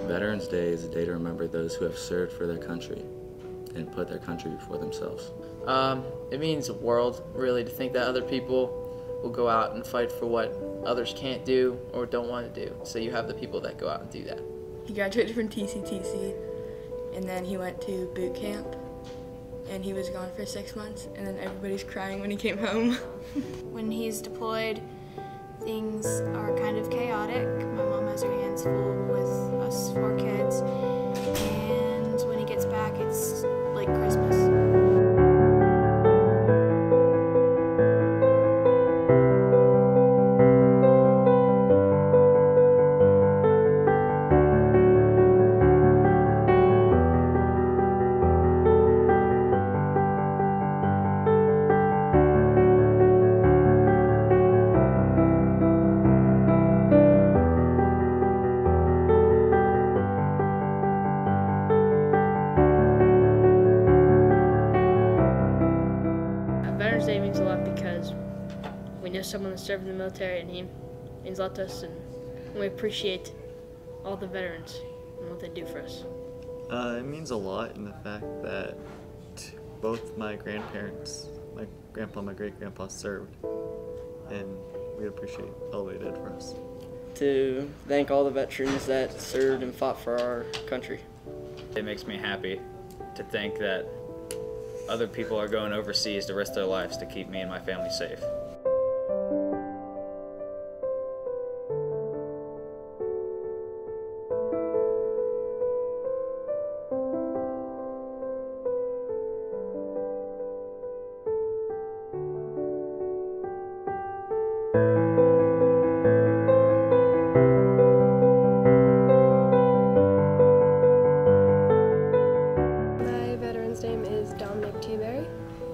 Veterans Day is a day to remember those who have served for their country and put their country before themselves. It means the world, really, to think that other people will go out and fight for what others can't do or don't want to do. So you have the people that go out and do that. He graduated from TCTC, and then he went to boot camp, and he was gone for 6 months, and then everybody's crying when he came home. When he's deployed, things are kind of chaotic. My mom has her hands full with us 4 kids, and when he gets back, it's like Christmas. Veterans Day means a lot because we know someone that served in the military, and he means a lot to us, and we appreciate all the veterans and what they do for us. It means a lot in the fact that both my grandparents, my grandpa and my great-grandpa served, and we appreciate all they did for us. To thank all the veterans that served and fought for our country. It makes me happy to think that other people are going overseas to risk their lives to keep me and my family safe.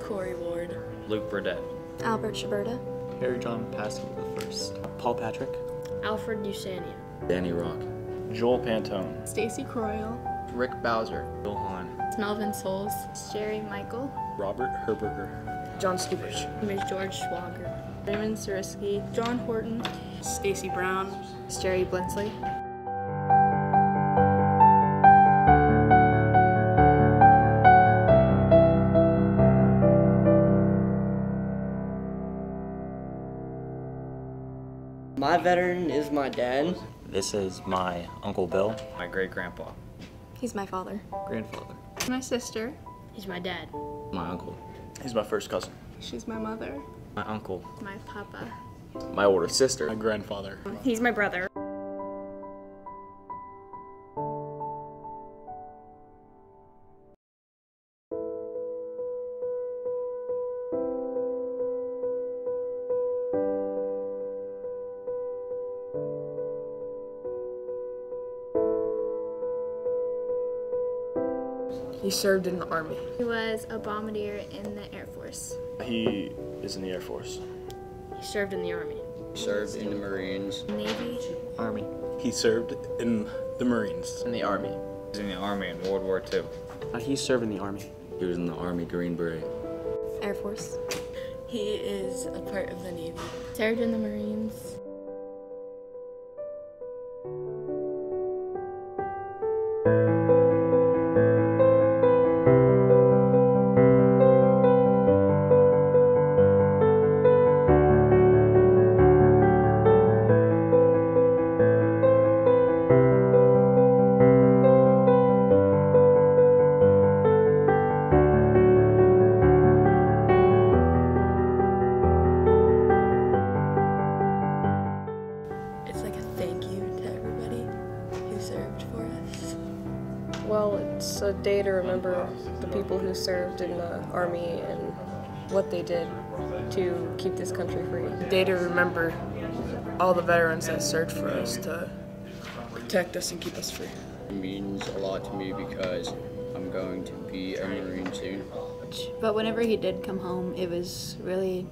Corey Ward. Luke Burdett. Albert Schaberta. Harry John Paskey I. Paul Patrick. Alfred Usania. Danny Rock. Joel Pantone. Stacy Croyle. Rick Bowser. Bill Hahn. Melvin Souls. Jerry Michael. Robert Herberger. John Stupich. Miss George Schwager. Raymond Suriski. John Horton. Stacy Brown. Jerry Blinsley. My veteran is my dad. This is my Uncle Bill. My great-grandpa. He's my father. Grandfather. My sister. He's my dad. My uncle. He's my first cousin. She's my mother. My uncle. My papa. My older sister. My grandfather. He's my brother. He served in the Army. He was a bombardier in the Air Force. He is in the Air Force. He served in the Army. Served in the Marines. Navy. Army. He served in the Marines. In the Army. He was in the Army in World War II. He served in the Army. He was in the Army Green Beret. Air Force. He is a part of the Navy. Served in the Marines. Well, it's a day to remember the people who served in the Army and what they did to keep this country free. A day to remember all the veterans that served for us to protect us and keep us free. It means a lot to me because I'm going to be a Marine soon. But whenever he did come home, it was really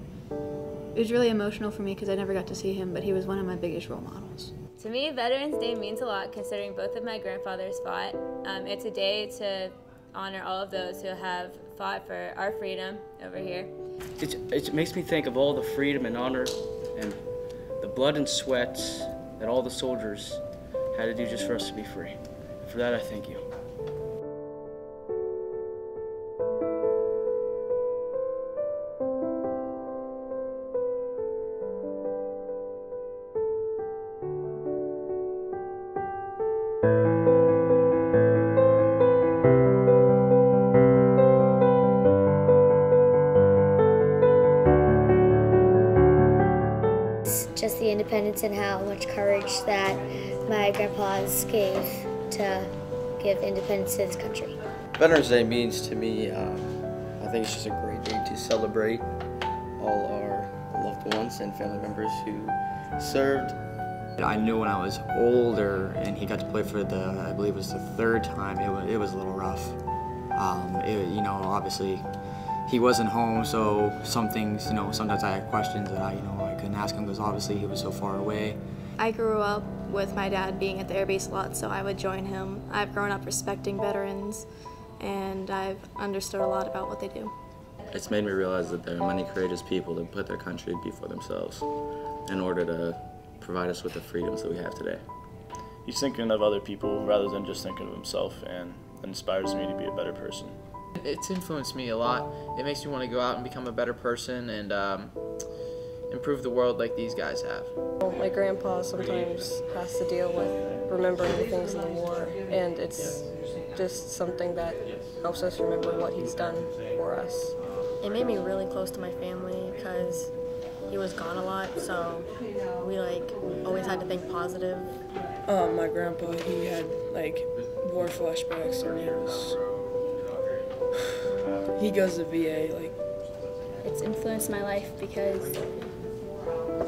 emotional for me because I never got to see him, but he was one of my biggest role models. To me, Veterans Day means a lot considering both of my grandfathers fought. It's a day to honor all of those who have fought for our freedom over here. It makes me think of all the freedom and honor and the blood and sweat that all the soldiers had to do just for us to be free. For that, I thank you. Just the independence and how much courage that my grandpas gave to give independence to this country. Veterans Day means to me, I think it's just a great day to celebrate all our loved ones and family members who served. I knew when I was older and he got to play for the, I believe it was the third time, it was a little rough. You know, obviously he wasn't home, so some things, you know, sometimes I had questions that I couldn't ask him because obviously he was so far away. I grew up with my dad being at the airbase a lot, so I would join him. I've grown up respecting veterans, and I've understood a lot about what they do. It's made me realize that there are many courageous people that put their country before themselves in order to provide us with the freedoms that we have today. He's thinking of other people rather than just thinking of himself, and it inspires me to be a better person. It's influenced me a lot. It makes me want to go out and become a better person and improve the world like these guys have. My grandpa sometimes has to deal with remembering the things in the war, and it's just something that helps us remember what he's done for us. It made me really close to my family because he was gone a lot, so we always had to think positive. My grandpa, he had war flashbacks, and he goes to VA. It's influenced my life because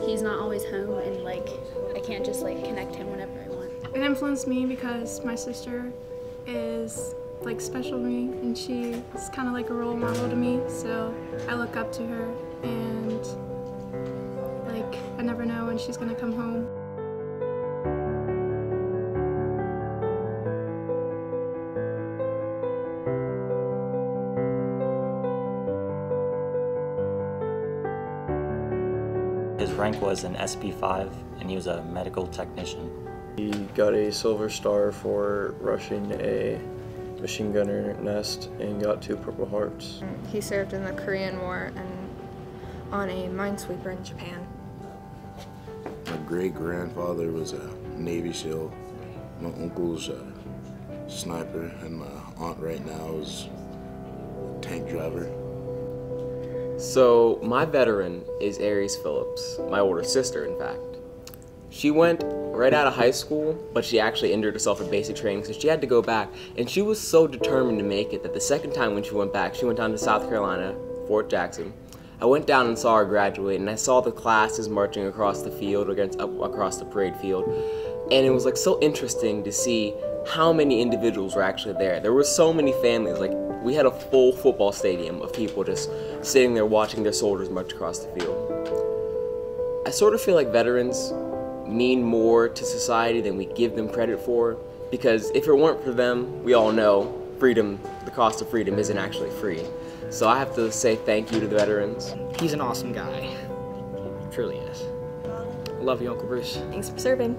he's not always home, and I can't just connect him whenever I want. It influenced me because my sister is special to me, and she is kind of like a role model to me, so I look up to her, and I never know when she's gonna come home. His rank was an SP5, and he was a medical technician. He got a Silver Star for rushing a machine gunner nest and got 2 Purple Hearts. He served in the Korean War and on a minesweeper in Japan. My great-grandfather was a Navy SEAL. My uncle's a sniper, and my aunt right now is a tank driver. So my veteran is Aries Phillips, my older sister, in fact. She went right out of high school, but she actually injured herself in basic training, so she had to go back. And she was so determined to make it that the second time when she went back, she went down to South Carolina, Fort Jackson. I went down and saw her graduate, and I saw the classes marching across the field, across the parade field. And it was so interesting to see how many individuals were actually there. There were so many families. We had a full football stadium of people just sitting there watching their soldiers march across the field. I sort of feel like veterans mean more to society than we give them credit for, because if it weren't for them, we all know freedom, the cost of freedom isn't actually free. So I have to say thank you to the veterans. He's an awesome guy. He truly is. Love you, Uncle Bruce. Thanks for serving.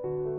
you.